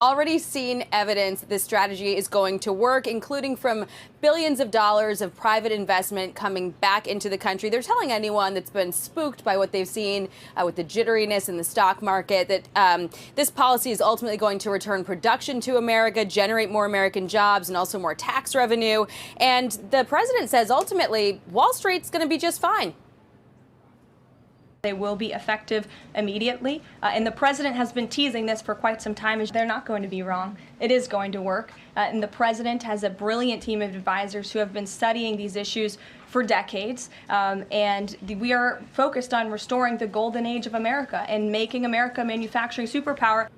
Already seen evidence that this strategy is going to work, including from billions of dollars of private investment coming back into the country. They're telling anyone that's been spooked by what they've seen with the jitteriness in the stock market that this policy is ultimately going to return production to America, generate more American jobs, and also more tax revenue. And the president says ultimately Wall Street's going to be just fine. They will be effective immediately. And the president has been teasing this for quite some time. They're not going to be wrong. It is going to work. And the president has a brilliant team of advisors who have been studying these issues for decades. And we are focused on restoring the golden age of America and making America a manufacturing superpower.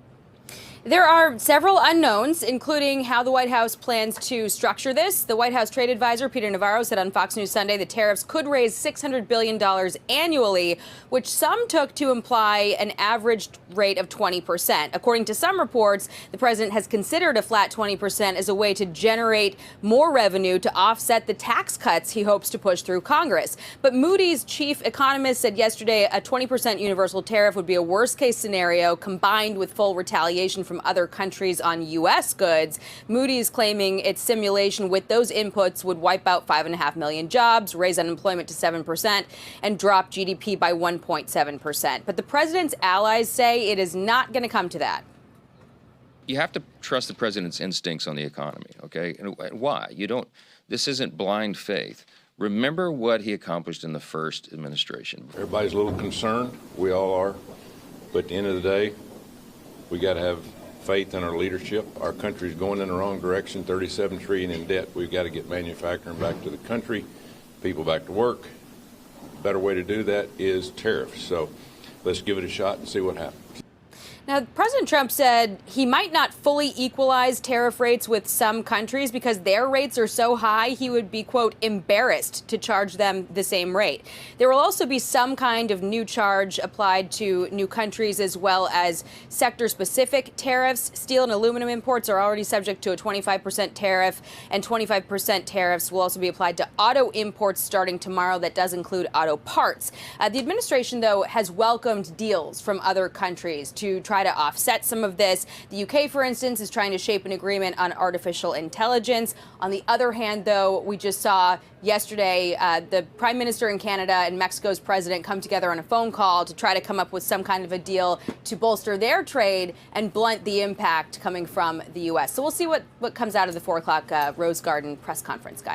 There are several unknowns, including how the White House plans to structure this. The White House trade advisor, Peter Navarro, said on Fox News Sunday the tariffs could raise $600 billion annually, which some took to imply an average rate of 20%. According to some reports, the president has considered a flat 20% as a way to generate more revenue to offset the tax cuts he hopes to push through Congress. But Moody's chief economist said yesterday a 20% universal tariff would be a worst-case scenario combined with full retaliation from other countries on U.S. goods. Moody's claiming its simulation with those inputs would wipe out 5.5 million jobs, raise unemployment to 7%, and drop GDP by 1.7%. But the president's allies say it is not going to come to that. You have to trust the president's instincts on the economy, okay? And why? This isn't blind faith. Remember what he accomplished in the first administration. Everybody's a little concerned. We all are. But at the end of the day, we got to have faith in our leadership. Our country's going in the wrong direction, $37 trillion in debt. We've got to get manufacturing back to the country, people back to work. The better way to do that is tariffs. So let's give it a shot and see what happens. Now, President Trump said he might not fully equalize tariff rates with some countries because their rates are so high he would be, quote, embarrassed to charge them the same rate. There will also be some kind of new charge applied to new countries as well as sector-specific tariffs. Steel and aluminum imports are already subject to a 25% tariff, and 25% tariffs will also be applied to auto imports starting tomorrow. That does include auto parts. The administration, though, has welcomed deals from other countries to try to offset some of this. The UK, for instance, is trying to shape an agreement on artificial intelligence. On the other hand, though, we just saw yesterday the Prime Minister in Canada and Mexico's president come together on a phone call to try to come up with some kind of a deal to bolster their trade and blunt the impact coming from the U.S. So we'll see what comes out of the 4 o'clock Rose Garden press conference, guys.